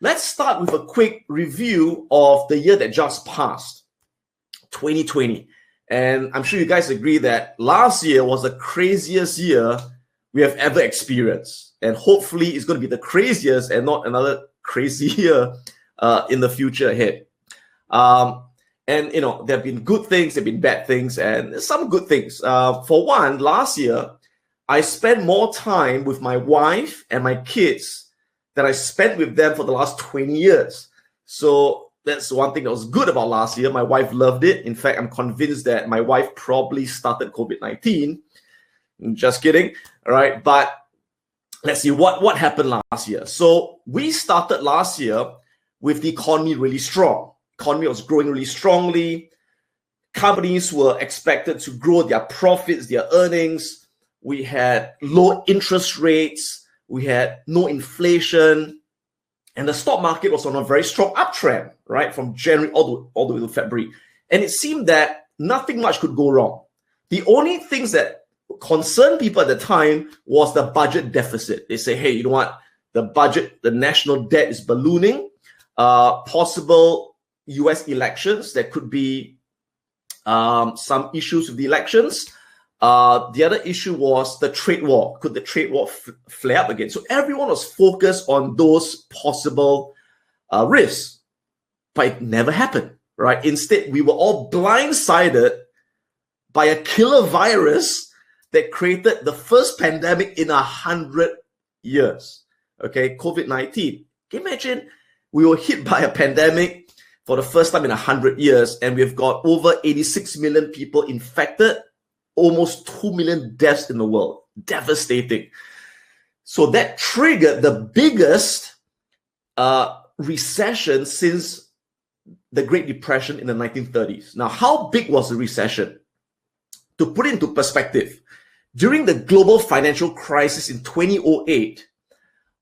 Let's start with a quick review of the year that just passed, 2020. And I'm sure you guys agree that last year was the craziest year we have ever experienced. And hopefully it's going to be the craziest and not another crazy year in the future ahead. And, there have been good things, there have been bad things, and some good things. For one, last year, I spent more time with my wife and my kids than I spent with them for the last 20 years. So that's one thing that was good about last year. My wife loved it. In fact, I'm convinced that my wife probably started COVID-19. Just kidding. All right. But let's see what happened last year. So we started last year with the economy really strong. Economy was growing really strongly. Companies were expected to grow their profits, their earnings. We had low interest rates. We had no inflation. And the stock market was on a very strong uptrend, right? From January all the way to February. And it seemed that nothing much could go wrong. The only things that concerned people at the time was the budget deficit. They say, hey, you know what? The budget, the national debt is ballooning. Possible US elections, there could be some issues with the elections. The other issue was the trade war. Could the trade war flare up again? So everyone was focused on those possible risks, but it never happened, right? Instead, we were all blindsided by a killer virus that created the first pandemic in 100 years, okay? COVID-19. Can you imagine? We were hit by a pandemic for the first time in 100 years, and we've got over 86 million people infected, almost 2 million deaths in the world. Devastating. So that triggered the biggest recession since the Great Depression in the 1930s. Now, how big was the recession? To put it into perspective, during the global financial crisis in 2008,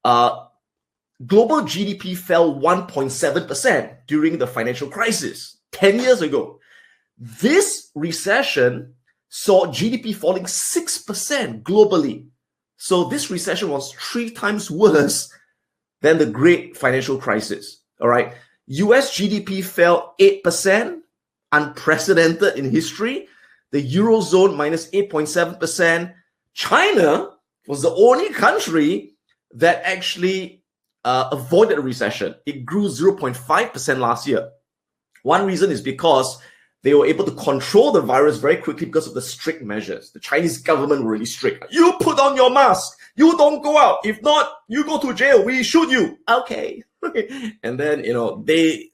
global GDP fell 1.7% during the financial crisis 10 years ago. This recession saw GDP falling 6% globally. So this recession was 3 times worse than the great financial crisis. All right. US GDP fell 8%, unprecedented in history. The Eurozone minus 8.7%. China was the only country that actually avoided a recession. It grew 0.5% last year. One reason is because they were able to control the virus very quickly because of the strict measures. The Chinese government were really strict. You put on your mask. You don't go out. If not, you go to jail. We shoot you. Okay. And then, they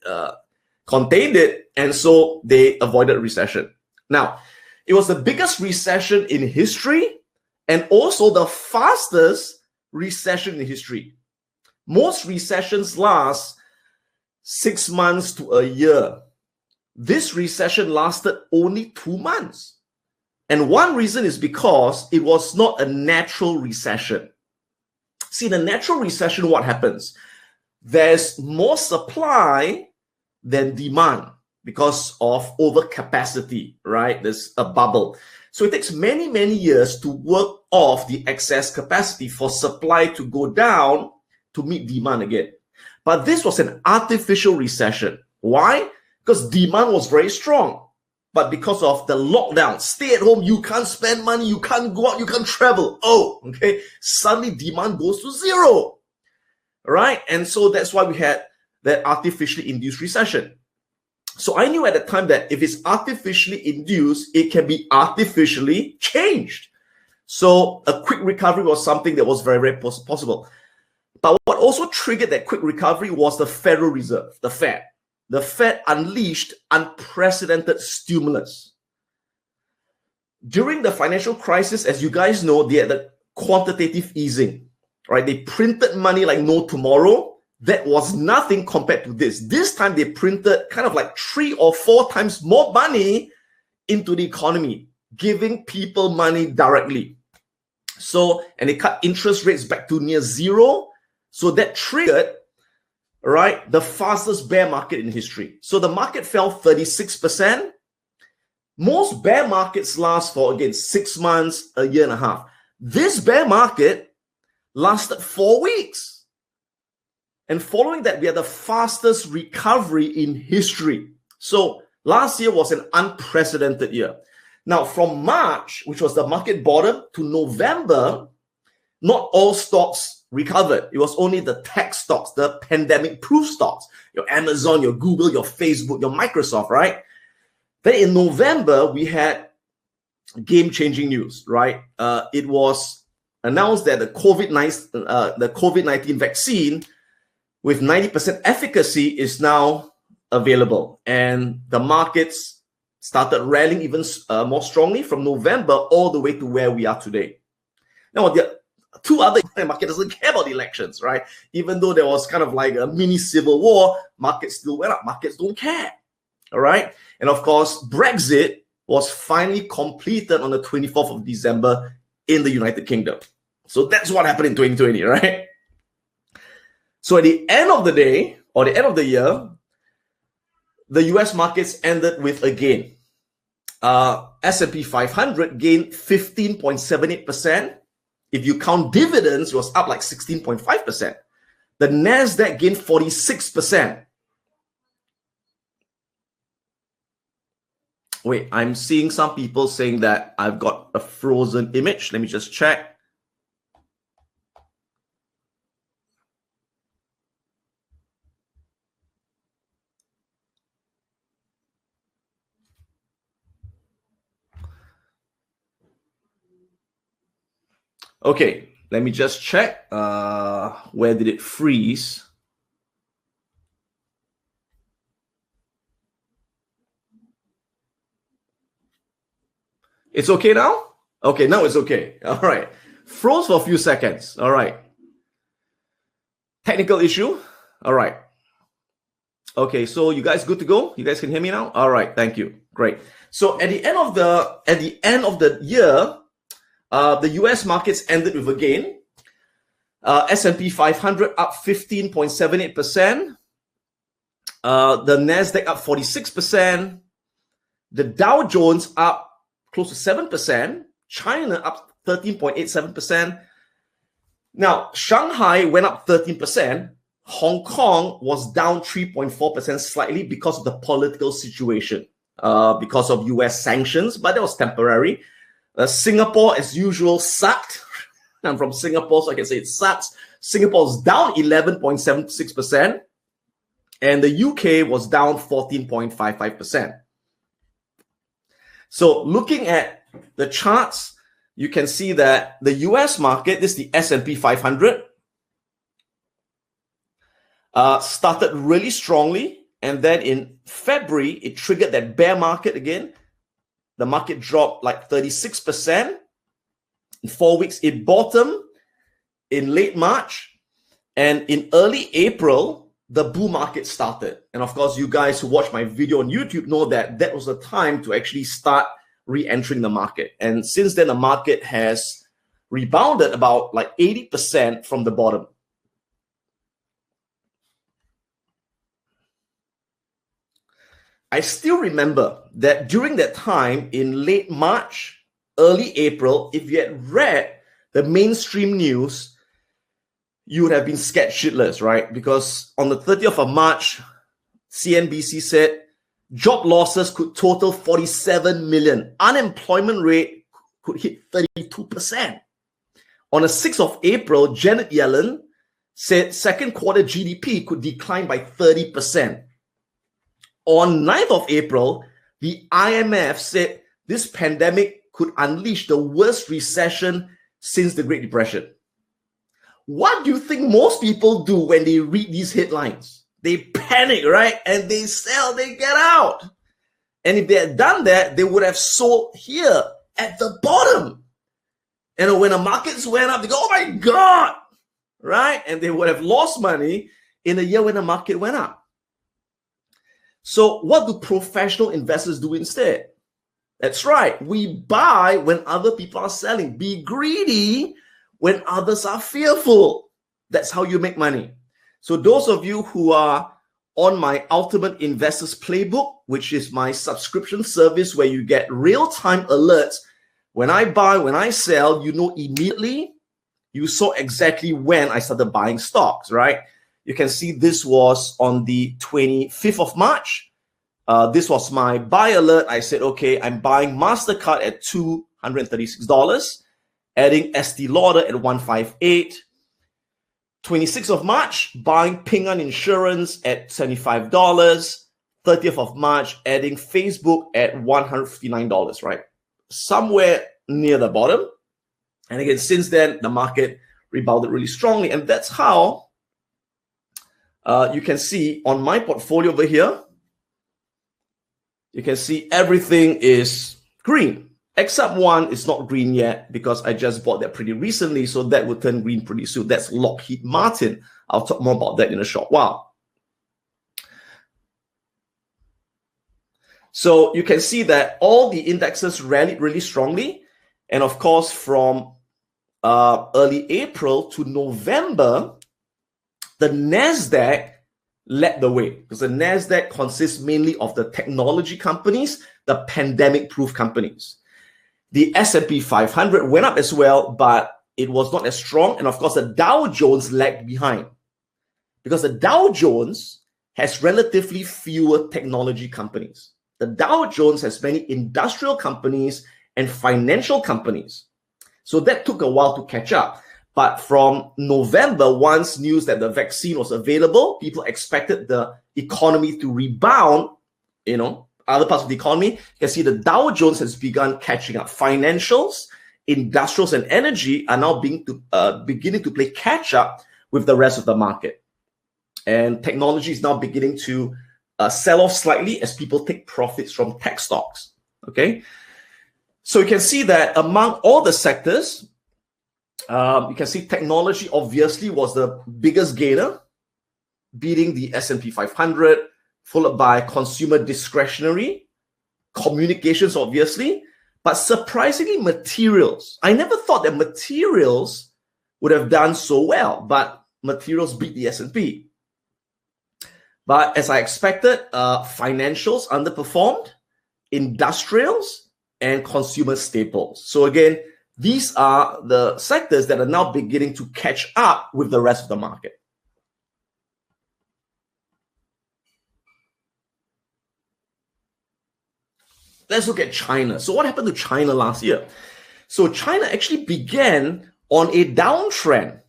contained it. And so they avoided a recession. Now, it was the biggest recession in history and also the fastest recession in history. Most recessions last 6 months to a year. This recession lasted only 2 months. And one reason is because it was not a natural recession. See, in a natural recession, what happens? There's more supply than demand because of overcapacity, right? There's a bubble. So it takes many, many years to work off the excess capacity for supply to go down to meet demand again. But this was an artificial recession. Why? Because demand was very strong. But because of the lockdown, stay at home, you can't spend money, you can't go out, you can't travel. Okay. Suddenly demand goes to zero. Right? And so that's why we had that artificially induced recession. So I knew at the time that if it's artificially induced, it can be artificially changed. So a quick recovery was something that was very, very possible. But what also triggered that quick recovery was the Federal Reserve, the Fed. The Fed unleashed unprecedented stimulus. During the financial crisis, as you guys know, they had the quantitative easing, right? They printed money like no tomorrow. That was nothing compared to this. This time they printed kind of like 3 or 4 times more money into the economy, giving people money directly. So, and they cut interest rates back to near zero. So that triggered, right, the fastest bear market in history. So the market fell 36%. Most bear markets last for, again, 6 months, a year and a half. This bear market lasted 4 weeks. And following that, we had the fastest recovery in history. So last year was an unprecedented year. Now, from March, which was the market bottom, to November, not all stocks recovered. It was only the tech stocks, the pandemic-proof stocks, your Amazon, your Google, your Facebook, your Microsoft, right? Then in November, we had game-changing news, right? It was announced that the COVID-19 vaccine with 90% efficacy is now available, and the markets started rallying even more strongly from November all the way to where we are today. Now, the two other market doesn't care about elections, right? Even though there was kind of like a mini civil war, markets still went up. Markets don't care, all right? And of course, Brexit was finally completed on the 24th of December in the United Kingdom. So that's what happened in 2020, right? So at the end of the day, or the end of the year, the US markets ended with a gain. S&P 500 gained 15.78%. If you count dividends, it was up like 16.5%. The NASDAQ gained 46%. Wait, I'm seeing some people saying that I've got a frozen image. Let me just check. Okay, let me just check. Where did it freeze? It's okay now? Okay, now it's okay. All right. Froze for a few seconds. All right. Technical issue. All right. Okay, so you guys good to go? You guys can hear me now? All right, thank you. Great. So at the end of the year, the US markets ended with a gain. S&P 500 up 15.78%. The NASDAQ up 46%. The Dow Jones up close to 7%. China up 13.87%. Now, Shanghai went up 13%. Hong Kong was down 3.4% slightly because of the political situation, because of US sanctions, but that was temporary. Singapore, as usual, sucked. I'm from Singapore, so I can say it sucks. Singapore's down 11.76%, and the UK was down 14.55%. So looking at the charts, you can see that the US market, this is the S&P 500, started really strongly, and then in February, it triggered that bear market again. The market dropped like 36%. In 4 weeks, it bottomed in late March, and in early April, the bull market started. And of course, you guys who watch my video on YouTube know that that was the time to actually start re-entering the market. And since then, the market has rebounded about like 80% from the bottom. I still remember that during that time in late March, early April, if you had read the mainstream news, you would have been scared shitless, right? Because on the 30th of March, CNBC said job losses could total 47 million. Unemployment rate could hit 32%. On the 6th of April, Janet Yellen said second quarter GDP could decline by 30%. On 9th of April, the IMF said this pandemic could unleash the worst recession since the Great Depression. What do you think most people do when they read these headlines? They panic, right? And they sell, they get out. And if they had done that, they would have sold here at the bottom. And when the markets went up, they go, oh my God, right? And they would have lost money in a year when the market went up. So what do professional investors do instead? That's right. We buy when other people are selling. Be greedy when others are fearful. That's how you make money. So those of you who are on my Ultimate Investors Playbook, which is my subscription service where you get real-time alerts. When I buy, when I sell, you know immediately. You saw exactly when I started buying stocks, right? You can see this was on the 25th of March. This was my buy alert. I said, okay, I'm buying MasterCard at $236, adding Estee Lauder at $158. 26th of March, buying Ping An Insurance at $75. 30th of March, adding Facebook at $159, right? Somewhere near the bottom. And again, since then, the market rebounded really strongly. And that's how you can see on my portfolio over here, you can see everything is green, except one is not green yet because I just bought that pretty recently. So that will turn green pretty soon. That's Lockheed Martin. I'll talk more about that in a short while. So you can see that all the indexes rallied really strongly. And of course, from early April to November, the NASDAQ led the way because the NASDAQ consists mainly of the technology companies, the pandemic-proof companies. The S&P 500 went up as well, but it was not as strong. And of course, the Dow Jones lagged behind because the Dow Jones has relatively fewer technology companies. The Dow Jones has many industrial companies and financial companies. So that took a while to catch up. But from November, once news that the vaccine was available, people expected the economy to rebound, other parts of the economy. You can see the Dow Jones has begun catching up. Financials, industrials, and energy are now beginning to play catch up with the rest of the market. And technology is now beginning to sell off slightly as people take profits from tech stocks. Okay, so you can see that among all the sectors, you can see technology obviously was the biggest gainer, beating the S&P 500, followed by consumer discretionary, communications obviously, but surprisingly materials. I never thought that materials would have done so well, but materials beat the S&P. But as I expected, financials underperformed, industrials, and consumer staples. So again, these are the sectors that are now beginning to catch up with the rest of the market. Let's look at China. So what happened to China last year? So China actually began on a downtrend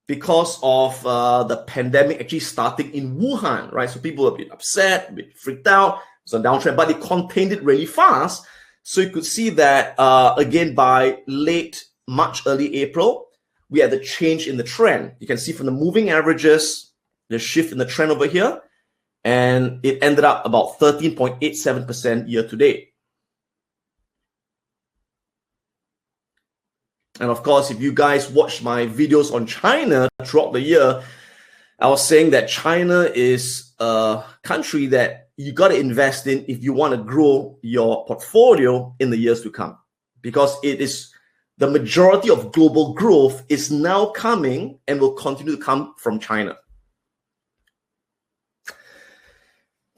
because of the pandemic actually starting in Wuhan, right? So people were a bit upset, a bit freaked out. It's a downtrend, but they contained it really fast. So you could see that, again, by late March, early April, we had the change in the trend. You can see from the moving averages, the shift in the trend over here, and it ended up about 13.87% year to date. And of course, if you guys watch my videos on China throughout the year, I was saying that China is a country that you got to invest in if you want to grow your portfolio in the years to come, because it is the majority of global growth is now coming and will continue to come from China.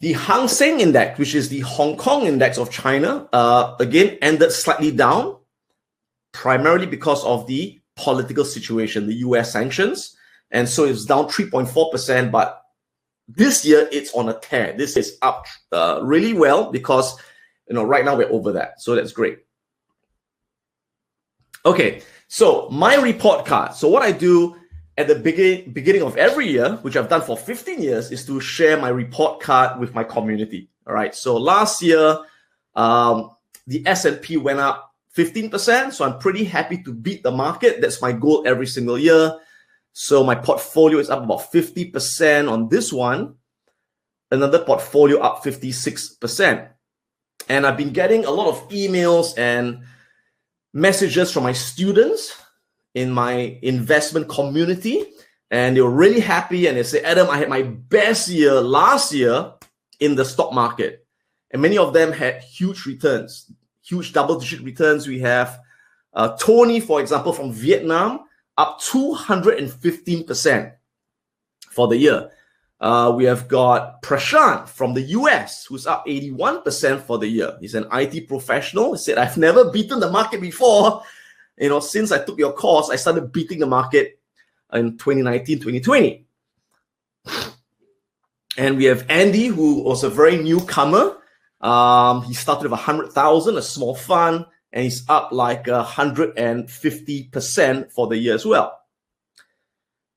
The Hang Seng Index, which is the Hong Kong index of China, again, ended slightly down, primarily because of the political situation, the US sanctions. And so it's down 3.4%, but this year it's on a tear. This is up really well because, right now we're over that. So that's great. Okay, so my report card. So what I do at the beginning of every year, which I've done for 15 years, is to share my report card with my community. All right, so last year, the S&P went up 15%. So I'm pretty happy to beat the market. That's my goal every single year. So my portfolio is up about 50% on this one. Another portfolio up 56%. And I've been getting a lot of emails and messages from my students in my investment community. And they were really happy. And they say, Adam, I had my best year last year in the stock market. And many of them had huge returns, huge double-digit returns. We have Tony, for example, from Vietnam, up 215% for the year. We have got Prashant from the US, who's up 81% for the year. He's an IT professional. He said, I've never beaten the market before. Since I took your course, I started beating the market in 2019, 2020. And we have Andy, who was a very newcomer. He started with 100,000, a small fund, and he's up like 150% for the year as well.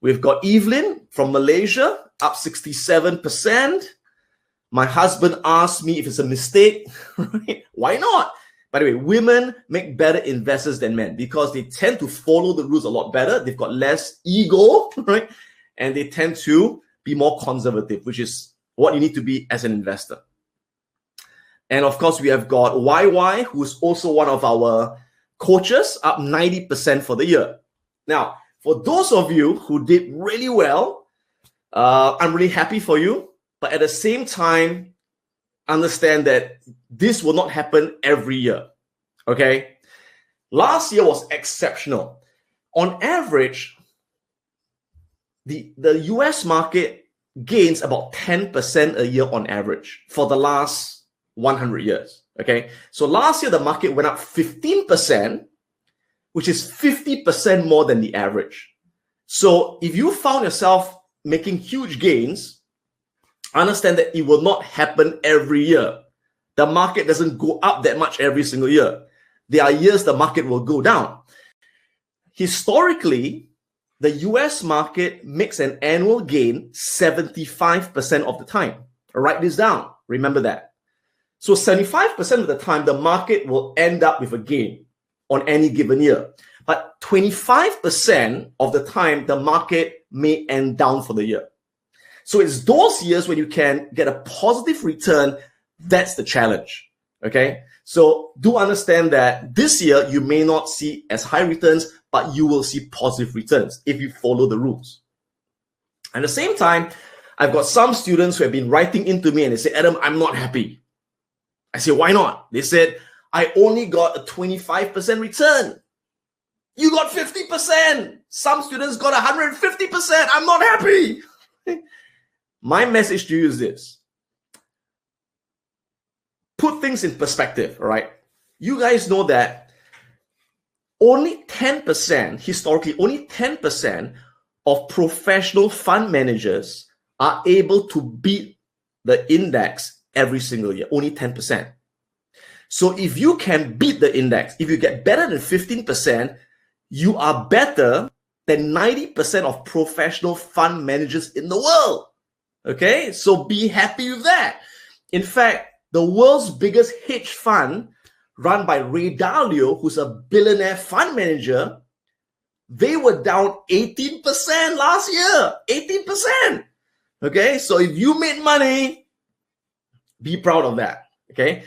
We've got Evelyn from Malaysia, up 67%. My husband asked me if it's a mistake. Right? Why not? By the way, women make better investors than men because they tend to follow the rules a lot better. They've got less ego, right? And they tend to be more conservative, which is what you need to be as an investor. And of course, we have got YY, who's also one of our coaches, up 90% for the year. Now, for those of you who did really well, I'm really happy for you. But at the same time, understand that this will not happen every year. Okay? Last year was exceptional. On average, the US market gains about 10% a year on average for the last 100 years. Okay? So last year, the market went up 15%, which is 50% more than the average. So if you found yourself making huge gains, understand that it will not happen every year. The market doesn't go up that much every single year. There are years the market will go down. Historically, the US market makes an annual gain 75% of the time. Write this down. Remember that. So 75% of the time, the market will end up with a gain on any given year. But 25% of the time, the market may end down for the year. So it's those years when you can get a positive return. That's the challenge. Okay. So do understand that this year you may not see as high returns, but you will see positive returns if you follow the rules. At the same time, I've got some students who have been writing into me and they say, Adam, I'm not happy. I say, why not? They said, I only got a 25% return. You got 50%. Some students got 150%. I'm not happy. My message to you is this. Put things in perspective, all right? You guys know that only 10%, historically, only 10% of professional fund managers are able to beat the index every single year. Only 10%. So if you can beat the index, if you get better than 15%, you are better than 90% of professional fund managers in the world. Okay, so be happy with that. In fact, the world's biggest hedge fund, run by Ray Dalio, who's a billionaire fund manager, they were down 18% last year. 18%. Okay, so if you made money, be proud of that. Okay,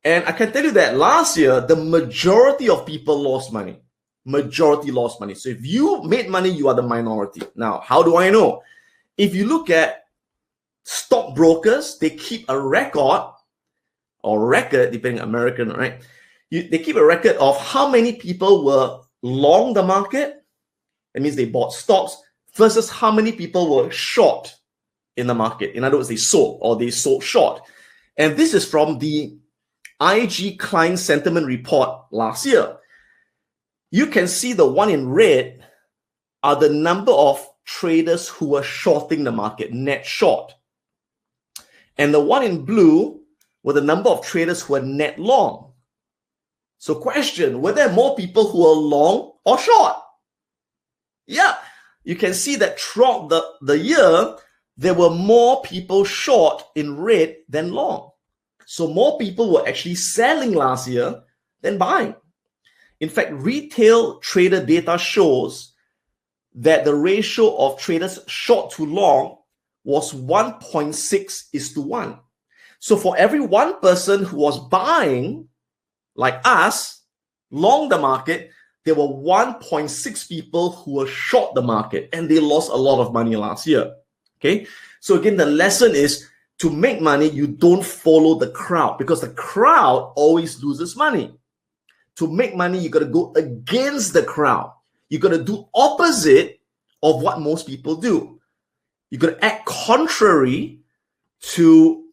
and I can tell you that last year, the majority of people lost money. Majority lost money. So if you made money, you are the minority. Now, how do I know? If you look at stockbrokers, they keep a record, depending on American, right? They keep a record of how many people were long the market. That means they bought stocks versus how many people were short in the market. In other words, they sold short. And this is from the IG Client Sentiment Report last year. You can see the one in red are the number of traders who were shorting the market, net short. And the one in blue were the number of traders who were net long. So question, were there more people who were long or short? Yeah, you can see that throughout the year, there were more people short in red than long. So more people were actually selling last year than buying. In fact, retail trader data shows that the ratio of traders short to long was 1.6:1. So for every one person who was buying, like us, long the market, there were 1.6 people who were short the market, and they lost a lot of money last year. Okay, so again, the lesson is to make money, you don't follow the crowd because the crowd always loses money. To make money, you got to go against the crowd. You got to do opposite of what most people do. You got to act contrary to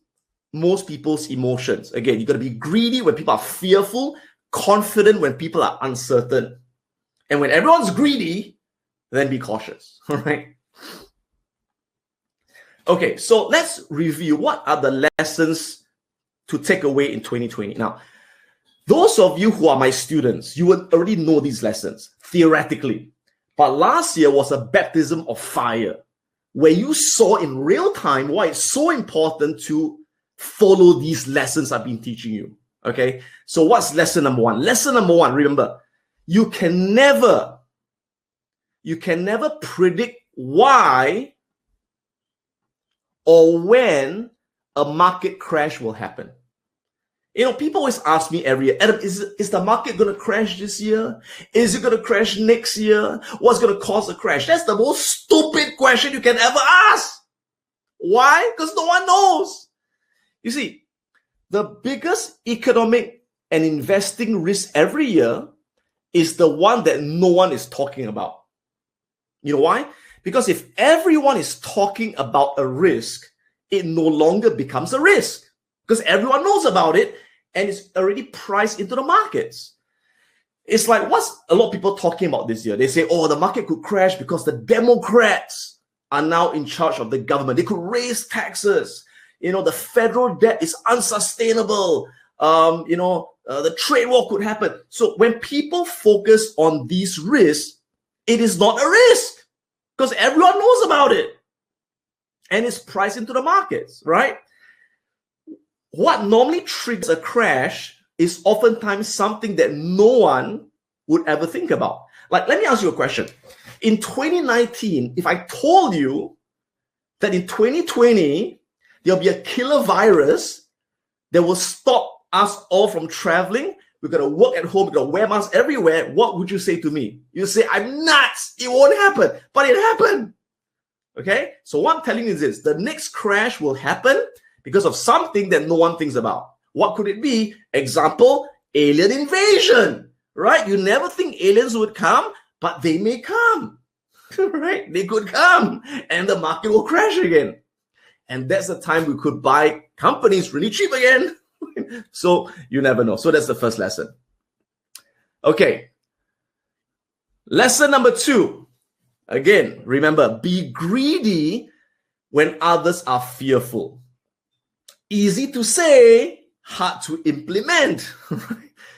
most people's emotions. Again, you got to be greedy when people are fearful, confident when people are uncertain. And when everyone's greedy, then be cautious. All right. Okay, so let's review what are the lessons to take away in 2020. Now, those of you who are my students, you will already know these lessons theoretically. But last year was a baptism of fire where you saw in real time why it's so important to follow these lessons I've been teaching you. Okay, so what's lesson number one? Lesson number one, remember, you can never predict why or when a market crash will happen. You know, people always ask me every year, Adam, is the market going to crash this year? Is it going to crash next year? What's going to cause a crash? That's the most stupid question you can ever ask. Why? Because no one knows. You see, the biggest economic and investing risk every year is the one that no one is talking about. You know why? Because if everyone is talking about a risk, it no longer becomes a risk because everyone knows about it and it's already priced into the markets. It's like what's a lot of people talking about this year? They say, oh, the market could crash because the Democrats are now in charge of the government. They could raise taxes. You know, the federal debt is unsustainable. The trade war could happen. So when people focus on these risks, it is not a risk because everyone knows about it and it's priced into the markets, right? What normally triggers a crash is oftentimes something that no one would ever think about. Like, let me ask you a question. In 2019, if I told you that in 2020, there'll be a killer virus that will stop us all from traveling, we're going to work at home, we're going to wear masks everywhere, what would you say to me? You say, I'm nuts. It won't happen. But it happened. Okay? So what I'm telling you is this. The next crash will happen because of something that no one thinks about. What could it be? Example, alien invasion. Right? You never think aliens would come, but they may come. Right? They could come. And the market will crash again. And that's the time we could buy companies really cheap again. So you never know. So that's the first lesson. Okay. Lesson number 2. Again, remember, be greedy when others are fearful. Easy to say, hard to implement.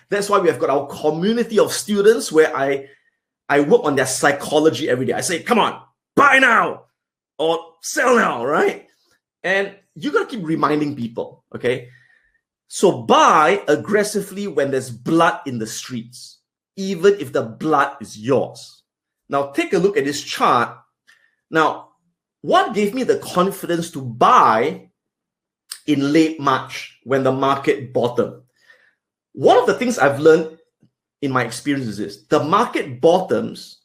That's why we have got our community of students where I work on their psychology every day. I say, come on, buy now or sell now, right? And you got to keep reminding people, okay? So buy aggressively when there's blood in the streets, even if the blood is yours. Now, take a look at this chart. Now, what gave me the confidence to buy in late March when the market bottomed? One of the things I've learned in my experience is this. The market bottoms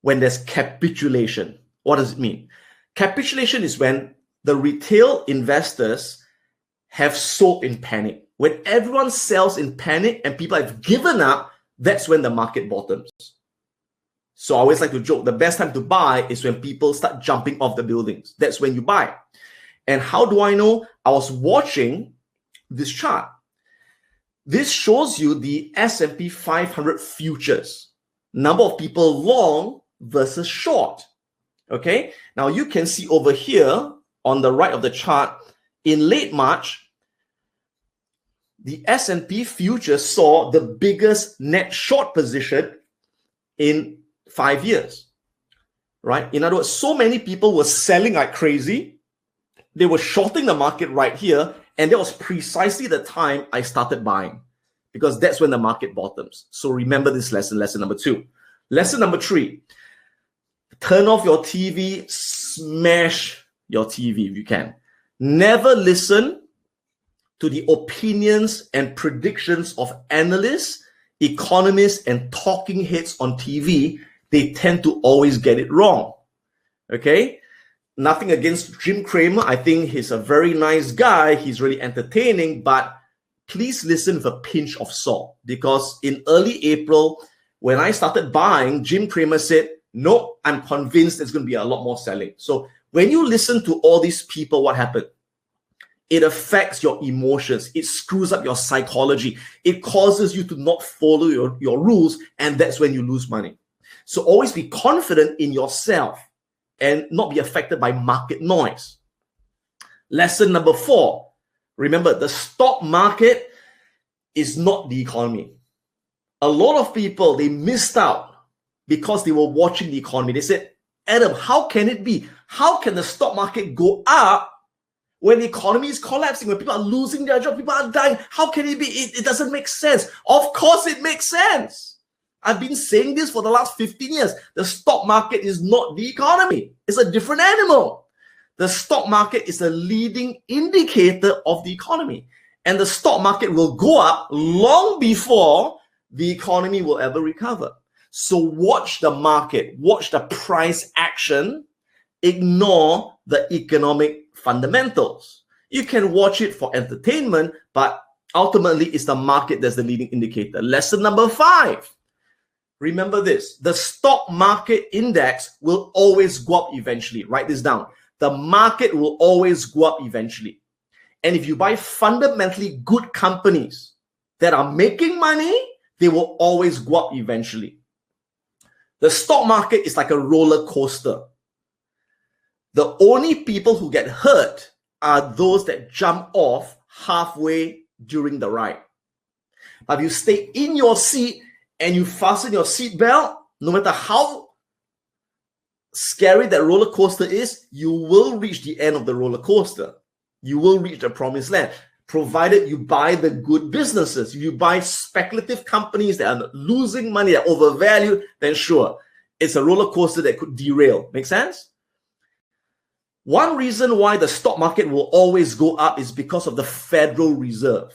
when there's capitulation. What does it mean? Capitulation is when the retail investors have sold in panic. When everyone sells in panic and people have given up, that's when the market bottoms. So I always like to joke, the best time to buy is when people start jumping off the buildings. That's when you buy. And how do I know? I was watching this chart. This shows you the S&P 500 futures. Number of people long versus short. Okay? Now you can see over here on the right of the chart, in late March, the S&P futures saw the biggest net short position in 5 years, right? In other words, so many people were selling like crazy. They were shorting the market right here. And that was precisely the time I started buying because that's when the market bottoms. So remember this lesson, lesson number 2. Lesson number 3, turn off your TV, smash your TV if you can. Never listen to the opinions and predictions of analysts, economists, and talking heads on TV. They tend to always get it wrong. Okay? Nothing against Jim Cramer. I think he's a very nice guy. He's really entertaining, but please listen with a pinch of salt because in early April, when I started buying, Jim Cramer said, no, I'm convinced there's going to be a lot more selling. So when you listen to all these people, what happened? It affects your emotions. It screws up your psychology. It causes you to not follow your rules, and that's when you lose money. So always be confident in yourself. and not be affected by market noise. Lesson number 4. Remember, the stock market is not the economy. A lot of people, they missed out because they were watching the economy. They said, Adam, how can it be? How can the stock market go up when the economy is collapsing, when people are losing their job, people are dying? How can it be? It doesn't make sense. Of course it makes sense. I've been saying this for the last 15 years. The stock market is not the economy. It's a different animal. The stock market is a leading indicator of the economy. And the stock market will go up long before the economy will ever recover. So watch the market, watch the price action, ignore the economic fundamentals. You can watch it for entertainment, but ultimately it's the market that's the leading indicator. Lesson number 5. Remember this, the stock market index will always go up eventually. Write this down. The market will always go up eventually. And if you buy fundamentally good companies that are making money, they will always go up eventually. The stock market is like a roller coaster. The only people who get hurt are those that jump off halfway during the ride. But if you stay in your seat and you fasten your seat belt, no matter how scary that roller coaster is, you will reach the end of the roller coaster. You will reach the promised land, provided you buy the good businesses. If you buy speculative companies that are losing money, that are overvalued, then sure, it's a roller coaster that could derail. Make sense? One reason why the stock market will always go up is because of the Federal Reserve.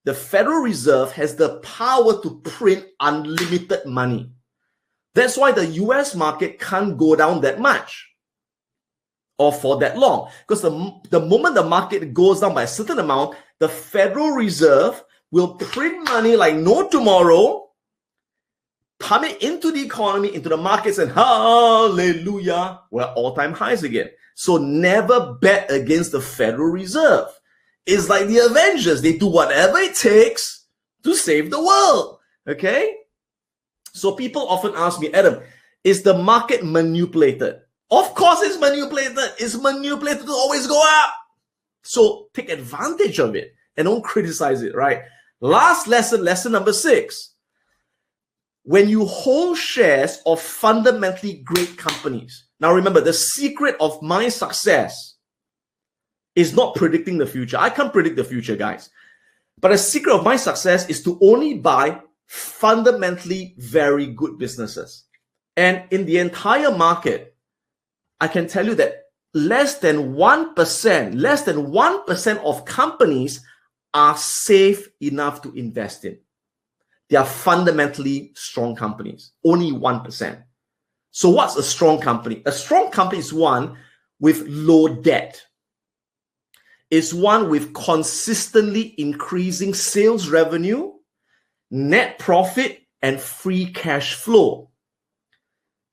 The Federal Reserve has the power to print unlimited money. That's why the US market can't go down that much or for that long. Because the moment the market goes down by a certain amount, the Federal Reserve will print money like no tomorrow, pump it into the economy, into the markets, and hallelujah, we're all-time highs again. So never bet against the Federal Reserve. It's like the Avengers. They do whatever it takes to save the world. Okay? So people often ask me, Adam, is the market manipulated? Of course it's manipulated. It's manipulated to always go up. So take advantage of it and don't criticize it, right? Last lesson, lesson number 6. When you hold shares of fundamentally great companies. Now remember, the secret of my success is not predicting the future. I can't predict the future, guys. But the secret of my success is to only buy fundamentally very good businesses. And in the entire market, I can tell you that less than 1% of companies are safe enough to invest in. They are fundamentally strong companies. Only 1%. So what's a strong company? A strong company is one with low debt. It's one with consistently increasing sales revenue, net profit, and free cash flow.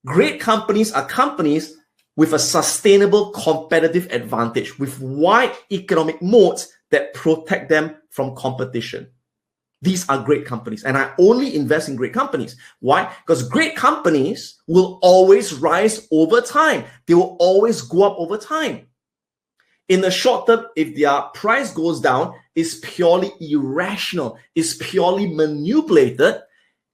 Great companies are companies with a sustainable competitive advantage, with wide economic moats that protect them from competition. These are great companies, and I only invest in great companies. Why? Because great companies will always rise over time. They will always go up over time. In the short term, if their price goes down, it's purely irrational. It's purely manipulated,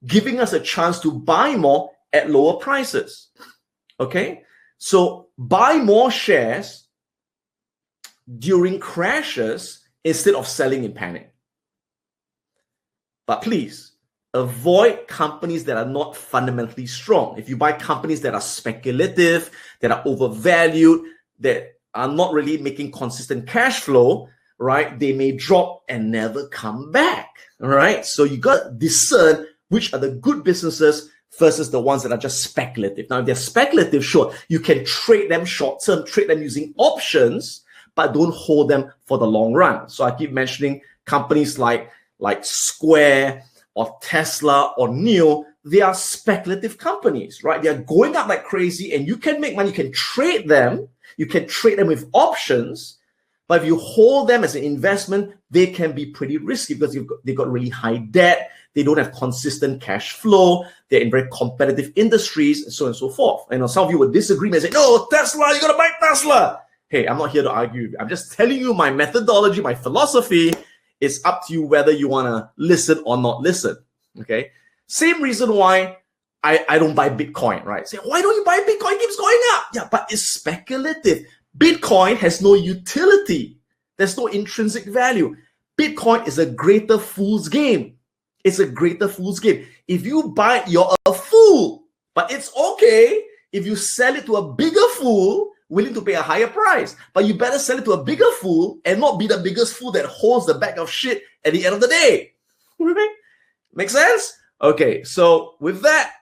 giving us a chance to buy more at lower prices. Okay? So buy more shares during crashes instead of selling in panic. But please, avoid companies that are not fundamentally strong. If you buy companies that are speculative, that are overvalued, that are not really making consistent cash flow, right? They may drop and never come back, all right? So you got to discern which are the good businesses versus the ones that are just speculative. Now, if they're speculative, sure, you can trade them short-term, trade them using options, but don't hold them for the long run. So I keep mentioning companies like Square or Tesla or NIO. They are speculative companies, right? They are going up like crazy and you can make money. You can trade them. You can trade them with options, But if you hold them as an investment, they can be pretty risky because they've got really high debt. They don't have consistent cash flow. They're in very competitive industries, and so on and so forth. And some of you would disagree and say, no, Tesla, you got to buy Tesla. Hey, I'm not here to argue. I'm just telling you my methodology, my philosophy. It's up to you whether you want to listen or not listen. Okay. Same reason why I don't buy Bitcoin, right? Say, why don't you buy Bitcoin? It keeps going up. Yeah, but it's speculative. Bitcoin has no utility. There's no intrinsic value. Bitcoin is a greater fool's game. It's a greater fool's game. If you buy it, you're a fool. But it's okay if you sell it to a bigger fool willing to pay a higher price. But you better sell it to a bigger fool and not be the biggest fool that holds the bag of shit at the end of the day. Make sense? Okay, so with that,